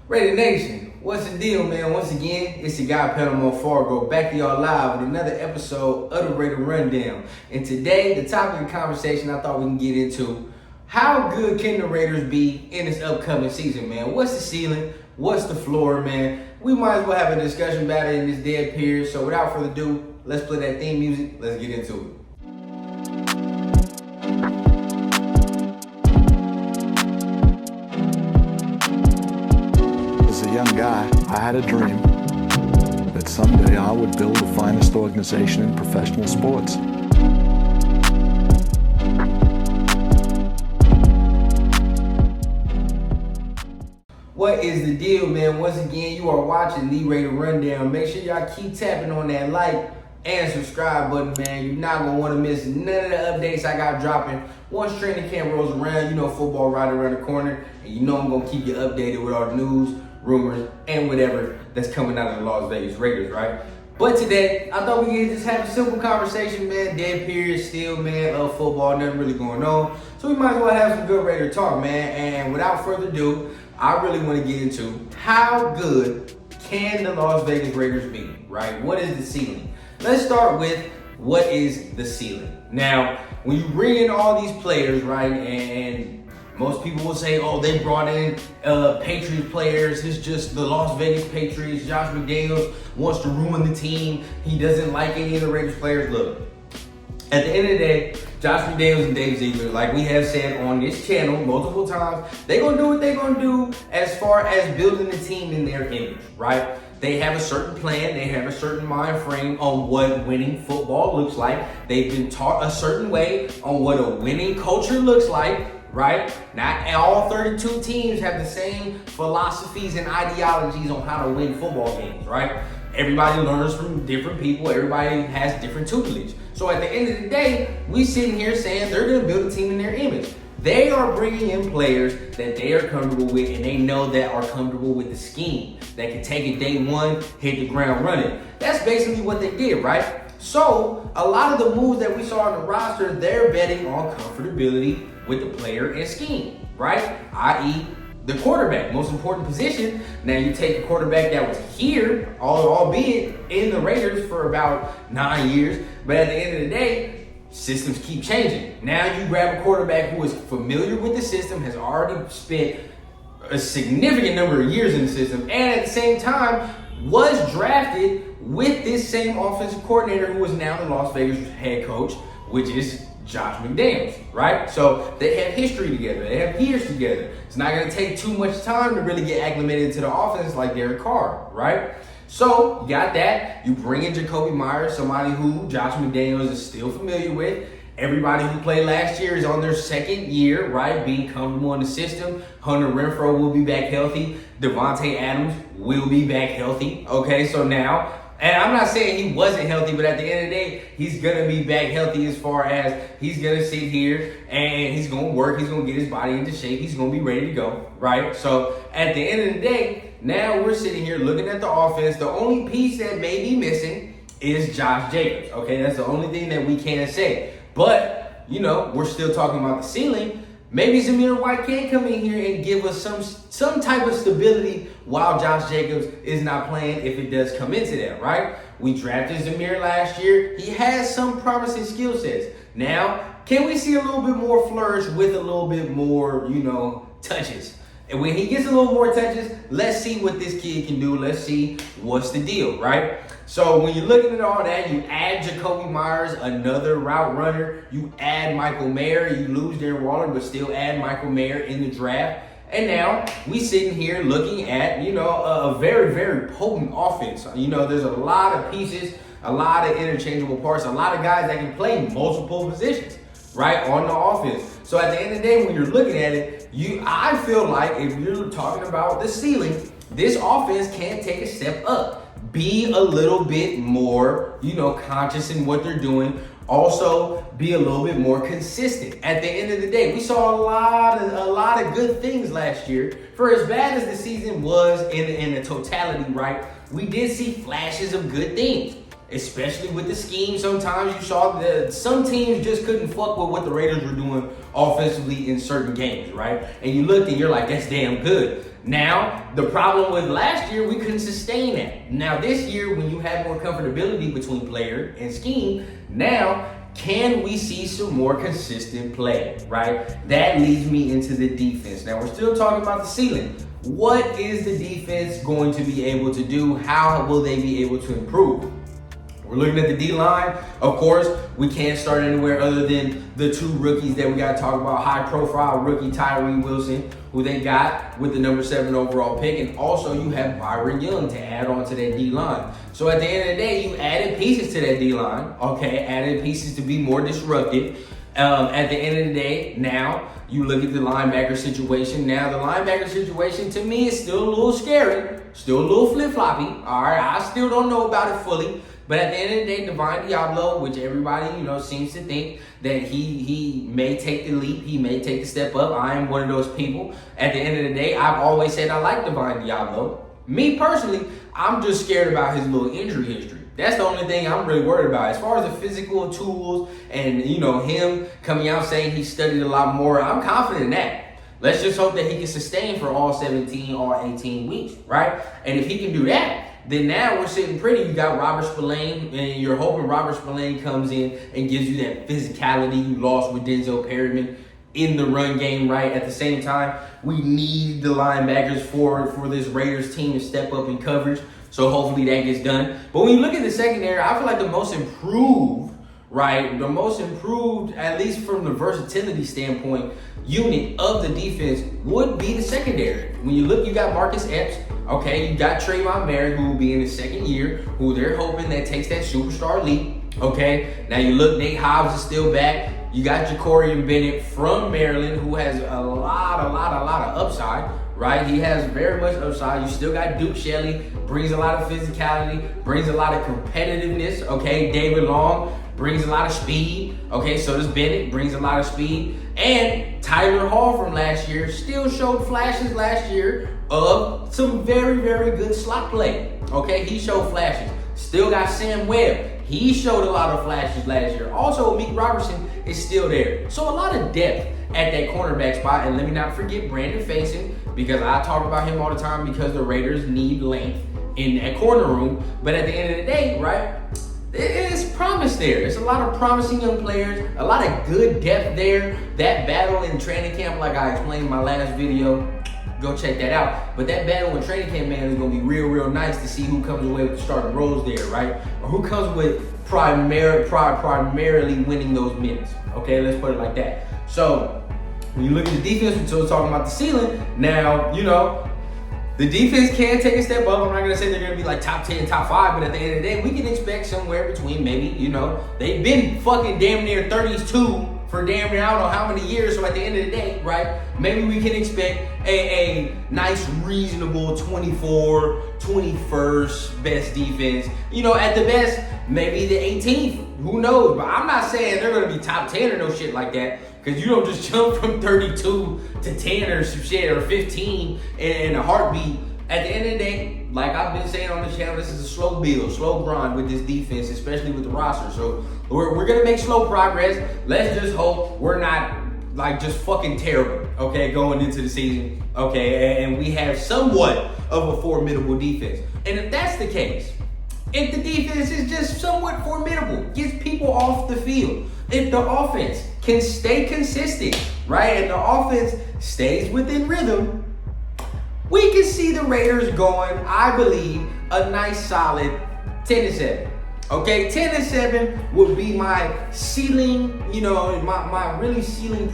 Raider Nation, what's the deal, man? Once again, it's your guy Panama Fargo back to y'all live with another episode of the Raider Rundown. And today, the topic of conversation I thought we can get into: how good can the Raiders be in this upcoming season, man? What's the ceiling? What's the floor, man? We might as well have a discussion about it in this dead period. So without further ado, let's play that theme music. Let's get into it. As a young guy, I had a dream that someday I would build the finest organization in professional sports. What is the deal, man? Once again, you are watching the Raider Rundown. Make sure y'all keep tapping on that like and subscribe button, man. You're not going to want to miss none of the updates I got dropping. Once training camp rolls around, you know football right around the corner. And you know I'm going to keep you updated with all the news, rumors, and whatever that's coming out of the Las Vegas Raiders, right? But today, I thought we could just have a simple conversation, man. Dead period still, man, of football, nothing really going on. So we might as well have some good Raider talk, man. And without further ado, I really want to get into how good can the Las Vegas Raiders be, right? What is the ceiling? Let's start with what is the ceiling. Now, when you bring in all these players, right, and most people will say, oh, they brought in Patriots players. It's just the Las Vegas Patriots. Josh McDaniels wants to ruin the team. He doesn't like any of the Raiders players. Look, at the end of the day, Josh McDaniels and Dave Ziegler, like we have said on this channel multiple times, they're going to do what they're going to do as far as building the team in their image, right? They have a certain plan. They have a certain mind frame on what winning football looks like. They've been taught a certain way on what a winning culture looks like, right? Not all 32 teams have the same philosophies and ideologies on how to win football games, right? Everybody learns from different people. Everybody has different tutelage. So at the end of the day, we sitting here saying they're going to build a team in their image. They are bringing in players that they are comfortable with, and they know that are comfortable with the scheme, that can take it day one, hit the ground running. That's basically what they did, right? So a lot of the moves that we saw on the roster, they're betting on comfortability with the player and scheme, right? I.e., the quarterback, most important position. Now you take a quarterback that was here, albeit in the Raiders for about 9 years, but at the end of the day, systems keep changing. Now you grab a quarterback who is familiar with the system, has already spent a significant number of years in the system, and at the same time was drafted with this same offensive coordinator who is now the Las Vegas head coach, which is Josh McDaniels, right? So they have history together. They have years together. It's not going to take too much time to really get acclimated to the offense like Derek Carr, right? So you got that. You bring in Jacoby Myers, somebody who Josh McDaniels is still familiar with. Everybody who played last year is on their second year, right? Being comfortable in the system. Hunter Renfrow will be back healthy. Devontae Adams will be back healthy. Okay, so now, and I'm not saying he wasn't healthy, but at the end of the day, he's going to be back healthy as far as he's going to sit here and he's going to work. He's going to get his body into shape. He's going to be ready to go, right? So at the end of the day, now we're sitting here looking at the offense. The only piece that may be missing is Josh Jacobs, okay? That's the only thing that we can say. But, you know, we're still talking about the ceiling. Maybe Zamir White can come in here and give us some type of stability while Josh Jacobs is not playing, if it does come into that, right? We drafted Zamir last year. He has some promising skill sets. Now, can we see a little bit more flourish with a little bit more, you know, touches? And when he gets a little more touches, let's see what this kid can do. Let's see what's the deal, right? So when you're looking at all that, you add Jacoby Myers, another route runner. You add Michael Mayer. You lose Darren Waller, but still add Michael Mayer in the draft. And now we sitting here looking at, you know, a very, very potent offense. You know, there's a lot of pieces, a lot of interchangeable parts, a lot of guys that can play multiple positions, right, on the offense. So at the end of the day, when you're looking at it, I feel like if you're talking about the ceiling, this offense can take a step up. Be a little bit more, you know, conscious in what they're doing. Also, be a little bit more consistent. At the end of the day, we saw a lot of good things last year. For as bad as the season was in the totality, right, we did see flashes of good things. Especially with the scheme, sometimes you saw that some teams just couldn't fuck with what the Raiders were doing offensively in certain games, right? And you looked and you're like, that's damn good. Now, the problem with last year, we couldn't sustain that. Now, this year, when you have more comfortability between player and scheme, now, can we see some more consistent play, right? That leads me into the defense. Now, we're still talking about the ceiling. What is the defense going to be able to do? How will they be able to improve? We're looking at the D-line. Of course, we can't start anywhere other than the two rookies that we got to talk about. High-profile rookie Tyree Wilson, who they got with the number 7 overall pick. And also, you have Byron Young to add on to that D-line. So at the end of the day, you added pieces to that D-line, okay? Added pieces to be more disruptive. At the end of the day, now, you look at the linebacker situation. Now, the linebacker situation, to me, is still a little scary. Still a little flip-floppy, all right? I still don't know about it fully. But at the end of the day, Divine Diablo, which everybody, seems to think that he may take the leap, he may take the step up. I am one of those people. At the end of the day, I've always said I like Divine Diablo. Me personally, I'm just scared about his little injury history. That's the only thing I'm really worried about. As far as the physical tools and, him coming out saying he studied a lot more, I'm confident in that. Let's just hope that he can sustain for all 17, all 18 weeks, right? And if he can do that, then now we're sitting pretty. You got Robert Spillane, and you're hoping Robert Spillane comes in and gives you that physicality you lost with Denzel Perryman in the run game, right? At the same time, we need the linebackers for this Raiders team to step up in coverage. So hopefully that gets done. But when you look at the secondary, I feel like the most improved, right? The most improved, at least from the versatility standpoint, unit of the defense would be the secondary. When you look, you got Marcus Epps. Okay, you got Trayvon Merritt, who will be in his second year, who they're hoping that takes that superstar leap. Okay, now you look, Nate Hobbs is still back. You got Jacorian Bennett from Maryland, who has a lot of upside, right? He has very much upside. You still got Duke Shelley, brings a lot of physicality, brings a lot of competitiveness. Okay, David Long brings a lot of speed. Okay, so does Bennett, brings a lot of speed. And Tyler Hall from last year still showed flashes last year of some very, very good slot play. Okay, he showed flashes. Still got Sam Webb. He showed a lot of flashes last year. Also, Meek Robertson is still there. So a lot of depth at that cornerback spot. And let me not forget Brandon Faison, because I talk about him all the time because the Raiders need length in that corner room. But at the end of the day, right, it's promise there. There's a lot of promising young players, a lot of good depth there. That battle in training camp, like I explained in my last video, go check that out. But that battle in training camp, man, is going to be real nice to see who comes away with the starting roles there, right? Or who comes with primarily winning those minutes. Okay, let's put it like that. So when you look at the defense, we're still talking about the ceiling. Now, the defense can take a step up. I'm not going to say they're going to be like top 10, top 5, but at the end of the day, we can expect somewhere between maybe, they've been fucking damn near 32 for damn near I don't know how many years. So at the end of the day, right, maybe we can expect a nice, reasonable 21st best defense. At the best, maybe the 18th. Who knows? But I'm not saying they're going to be top 10 or no shit like that. Because you don't just jump from 32 to 10 or some shit or 15 in a heartbeat. At the end of the day, like I've been saying on the channel, this is a slow build, slow grind with this defense, especially with the roster. So we're going to make slow progress. Let's just hope we're not like just fucking terrible, okay, going into the season, okay, and we have somewhat of a formidable defense. And if that's the case, if the defense is just somewhat formidable, gets people off the field, if the offense can stay consistent, right, and the offense stays within rhythm, we can see the Raiders going, I believe, a nice solid 10-7. Okay, 10-7 would be my ceiling, my really ceiling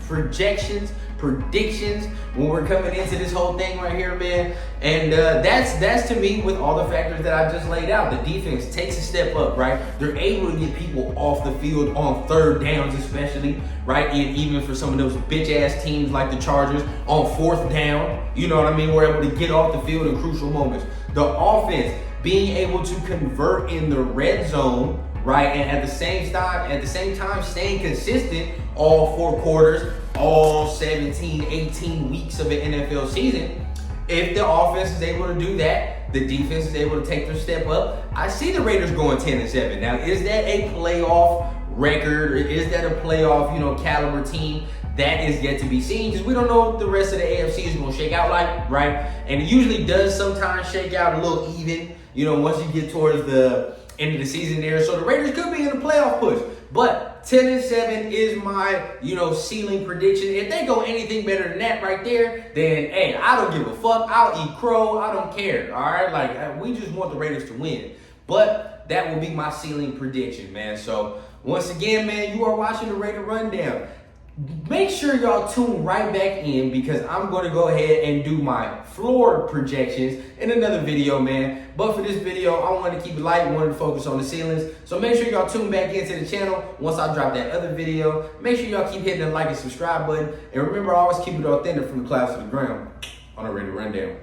predictions when we're coming into this whole thing right here, man. And that's to me, with all the factors that I just laid out. The defense takes a step up, right? They're able to get people off the field on third downs, especially, right? And even for some of those bitch-ass teams like the Chargers on fourth down, you know what I mean? We're able to get off the field in crucial moments. The offense being able to convert in the red zone, right? And at the same time, staying consistent all 4 quarters, all 17, 18 weeks of an NFL season. If the offense is able to do that, the defense is able to take their step up. I see the Raiders going 10-7. Now, is that a playoff record, or is that a playoff, caliber team? that is yet to be seen because we don't know what the rest of the AFC is going to shake out like, right? And it usually does sometimes shake out a little even, you know, once you get towards the end of the season there. So the Raiders could be in the playoff push. But 10-7 is my, you know, ceiling prediction. If they go anything better than that right there, then, hey, I don't give a fuck. I'll eat crow. I don't care, all right? Like, we just want the Raiders to win. But that will be my ceiling prediction, man. So, once again, man, you are watching the Raider Rundown. Make sure y'all tune right back in because I'm going to go ahead and do my floor projections in another video, man. But for this video, I wanted to keep it light, wanted to focus on the ceilings. So make sure y'all tune back into the channel once I drop that other video. Make sure y'all keep hitting the like and subscribe button. And remember, I always keep it authentic from the clouds to the ground on the Raider Rundown.